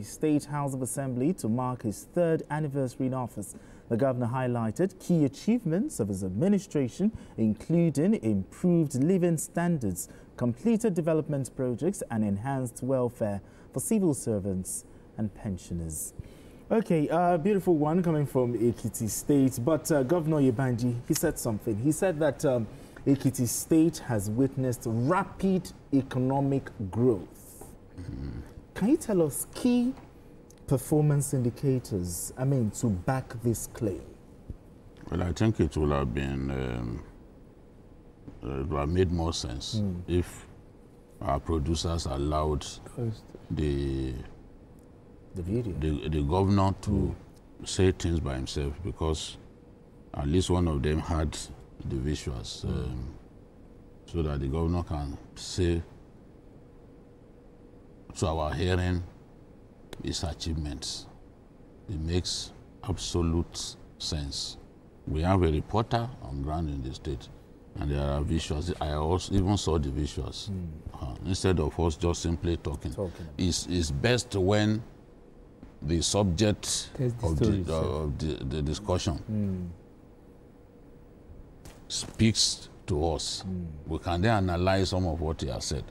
State House of Assembly to mark his third anniversary in office. The governor highlighted key achievements of his administration, including improved living standards, completed development projects, and enhanced welfare for civil servants and pensioners. Okay, beautiful one coming from Ekiti State, but Governor Oyebanji, he said something. He said that Ekiti State has witnessed rapid economic growth. Can you tell us key performance indicators, to back this claim? Well, I think it would have been, it would have made more sense if our producers allowed the governor to say things by himself, because at least one of them had the visuals, so that the governor can say to our hearing his achievements. It makes absolute sense. We have a reporter on ground in the state, and there are visuals. I also even saw the visuals. Instead of us just simply talking. It's best when the subject of the discussion speaks to us. We can then analyze some of what he has said.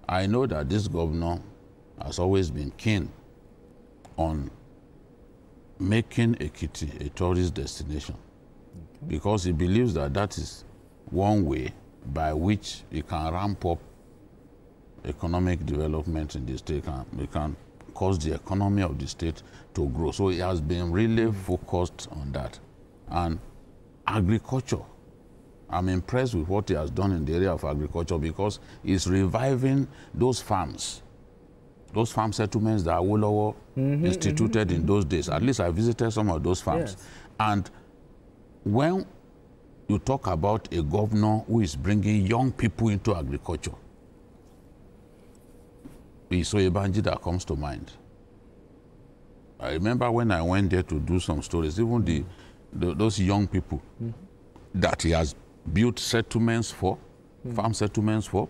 I know that this governor has always been keen on making Ekiti a tourist destination, because he believes that that is one way by which he can ramp up economic development in the state. It can cause the economy of the state to grow. So he has been really focused on that. And agriculture, I'm impressed with what he has done in the area of agriculture, because he's reviving those farms. Those farm settlements that Awolowo instituted in those days. At least I visited some of those farms. Yes. And when you talk about a governor who is bringing young people into agriculture, it's Oyebanji that comes to mind. I remember when I went there to do some stories, even those young people that he has built settlements for, farm settlements for,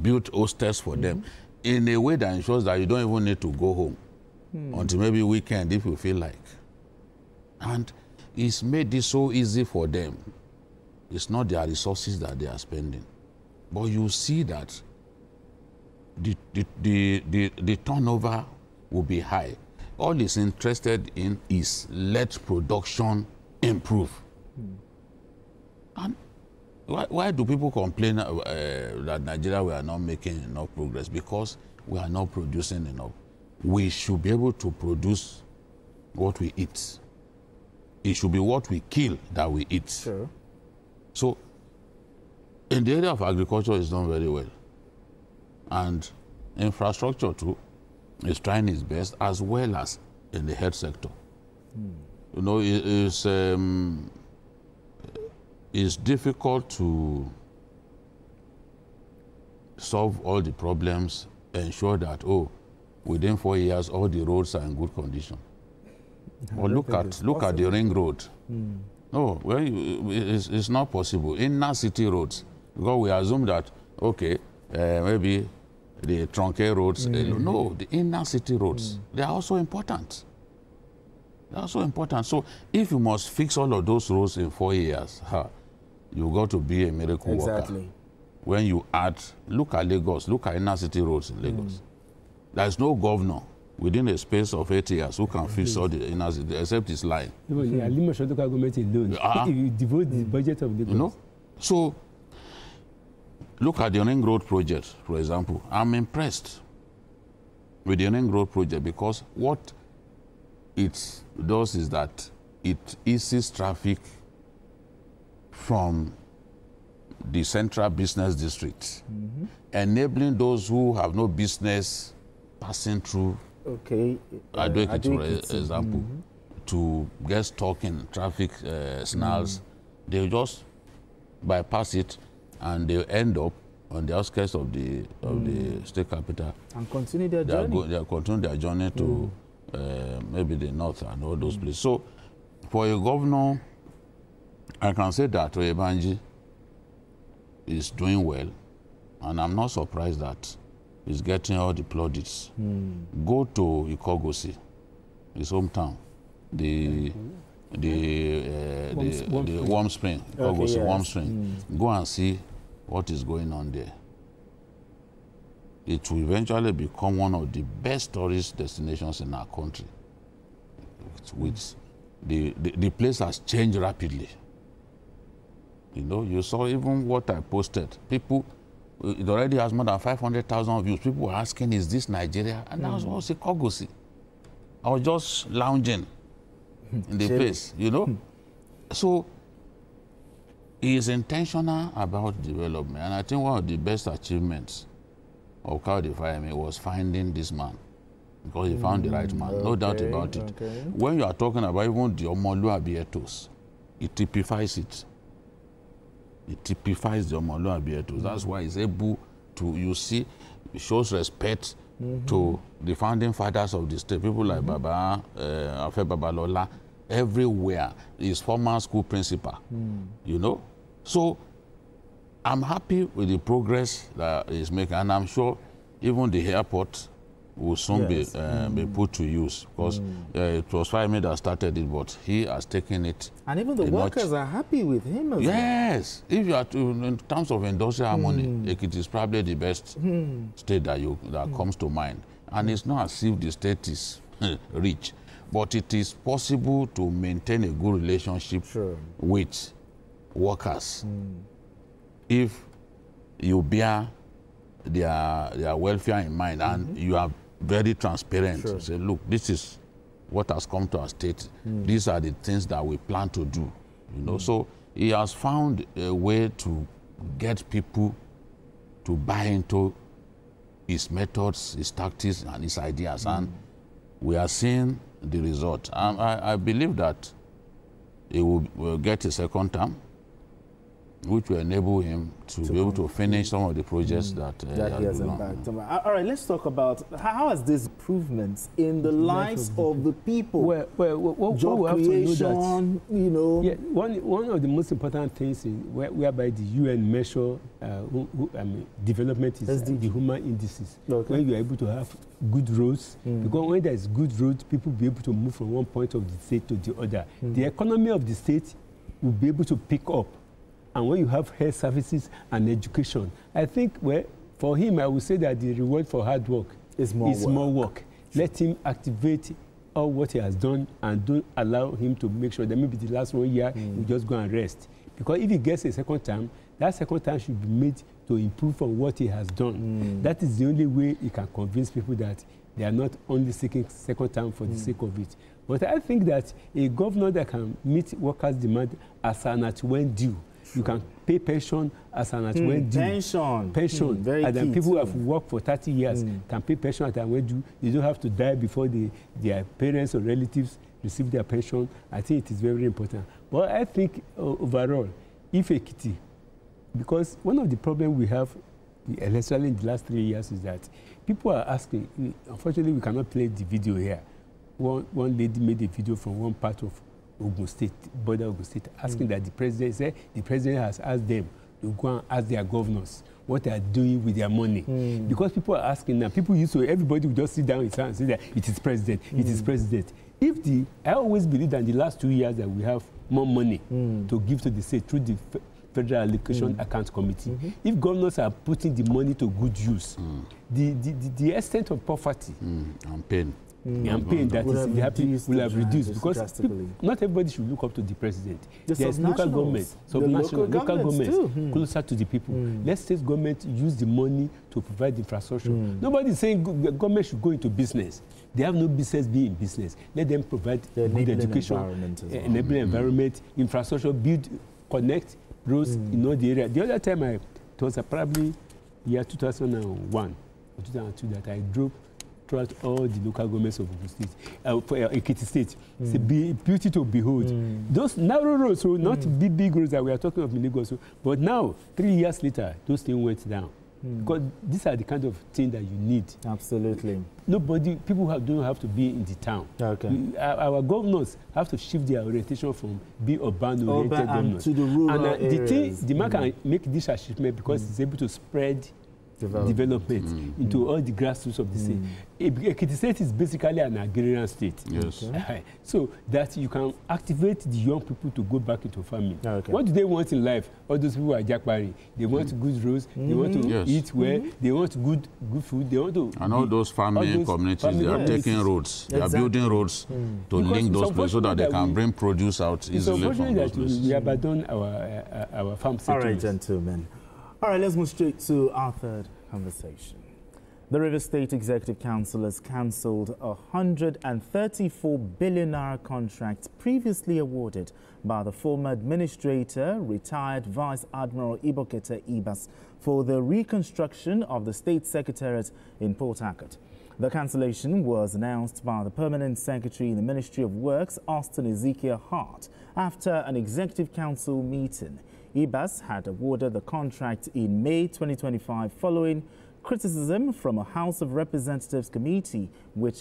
built hostels for them in a way that ensures that you don't even need to go home until maybe weekend if you feel like. And it's made this so easy for them. It's not their resources that they are spending, but you see that the turnover will be high. All he's interested in is let production improve. And why do people complain that Nigeria, we are not making enough progress? Because we are not producing enough. We should be able to produce what we eat. It should be what we kill that we eat. Sure. So, in the area of agriculture, it's done very well. And infrastructure, too, is trying its best, as well as in the health sector. You know, it's difficult to solve all the problems, ensure that, within 4 years, all the roads are in good condition. Or look at the ring road. No, well, it's not possible. Inner city roads, because we assume that, maybe the truncated roads, no, the inner city roads, they are also important. They are also important. So if you must fix all of those roads in 4 years, you got to be a miracle worker. When you add, look at Lagos, look at inner city roads in Lagos. There's no governor within a space of 8 years who can fix all the inner city, except his line. Government alone. You devote the budget of Lagos. You know? So, look at the Ring Road project, for example. I'm impressed with the Ring Road project, because what it does is that it eases traffic from the central business district, enabling those who have no business passing through Ekiti, for example, to get stuck in traffic snarls. They just bypass it, and they end up on the outskirts of the state capital and continue their journey. They continue their journey to maybe the north and all those places. So, for a governor, I can say that Oyebanji is doing well, and I'm not surprised that is getting all the plaudits. Go to Ikogosi, his hometown, the warm spring, Ikogosi warm spring. Go and see what is going on there. It will eventually become one of the best tourist destinations in our country. Which the place has changed rapidly. You know, you saw even what I posted. People, it already has more than 500,000 views. People were asking, is this Nigeria? And I was also Kogosi. I was just lounging in the place, you know. So he is intentional about development. And I think one of the best achievements of Kayode Fayemi was finding this man. Because he found the right man, no doubt about it. When you are talking about even the Omoluabi ethos, it typifies it. It typifies the Omoluabi ethos. That's why he's able to, you see, it shows respect to the founding fathers of the state, people like Baba, Afe Babalola, everywhere. His former school principal, you know. So I'm happy with the progress that he's making, and I'm sure even the airport will soon be put to use, because it was Fayemi that started it, but he has taken it. And even the workers are happy with him as well. Yes. If you are in terms of industrial harmony, Ekiti is probably the best state that comes to mind. And it's not as if the state is rich, but it is possible to maintain a good relationship with workers if you bear their welfare in mind, and you are very transparent. Say, look, this is what has come to our state. These are the things that we plan to do. You know, so he has found a way to get people to buy into his methods, his tactics, and his ideas, and we are seeing the result. I believe that he will get a second term, which will enable him to be able to finish some of the projects that he has embarked on. All right, let's talk about how has this improvements in the lives of the people. What we have to know that, you know, one of the most important things whereby the UN measure development is the human indices. When you are able to have good roads, because when there is good roads, people will be able to move from one point of the state to the other. The economy of the state will be able to pick up. And when you have health services and education, I think, well, for him, I would say that the reward for hard work is more work. Let him activate all what he has done, and don't allow him to make sure that maybe the last 1 year, he just go and rest. Because if he gets a second term, that second term should be made to improve on what he has done. That is the only way he can convince people that they are not only seeking second term for the sake of it. But I think that a governor that can meet workers' demand as an at when due, you can pay pension as an at when due. Pension. And then people who have worked for 30 years can pay pension at when due. You don't have to die before their parents or relatives receive their pension. I think it is very important. But I think overall, if Ekiti, because one of the problems we have, especially in the last 3 years, is that people are asking, unfortunately we cannot play the video here. One lady made a video from one part of Ogun State, border Ogun State, asking that the president has asked them to go and ask their governors what they are doing with their money. Because people are asking now, everybody will just sit down and say that it is president, it is president. I always believe that in the last 2 years that we have more money to give to the state through the Federal Allocation Account Committee. If governors are putting the money to good use, the extent of poverty and pain. And pain that is will have reduced, because not everybody should look up to the president. There's local government, local government closer to the people. Let state government use the money to provide infrastructure. Nobody is saying government should go into business. They have no business being in business. Let them provide good education, enabling environment, infrastructure, build, connect roads in all the area. The other time, it was probably year 2001 or 2002 that I drove throughout all the local governments of Ogun State, Ekiti State. It's a beauty to behold. Those narrow roads, so not big roads that we are talking of in Lagos, but now, 3 years later, those things went down. Because these are the kind of things that you need. Absolutely. People don't have to be in the town. Our governors have to shift their orientation from being urban-oriented governors to the rural areas. The man can make this achievement because he's able to spread development into all the grassroots of the state. Ekiti State is basically an agrarian state. Yes. Okay. So that you can activate the young people to go back into farming. Okay. What do they want in life? All those people are jackpari. They want good roads. They want to eat well. They want good food. They want to. And all those farming communities, they are taking roads. They are building roads to link those places so that they can bring produce out easily from those places. We abandon our farm settlements. All right, gentlemen. All right, let's move straight to our third conversation. The Rivers State Executive Council has cancelled a 134 billion naira contract previously awarded by the former administrator, retired Vice Admiral Ibokete Ibas, for the reconstruction of the State Secretariat in Port Harcourt. The cancellation was announced by the Permanent Secretary in the Ministry of Works, Austin Ezekiel Hart, after an Executive Council meeting. Ibas had awarded the contract in May 2025 following criticism from a House of Representatives committee which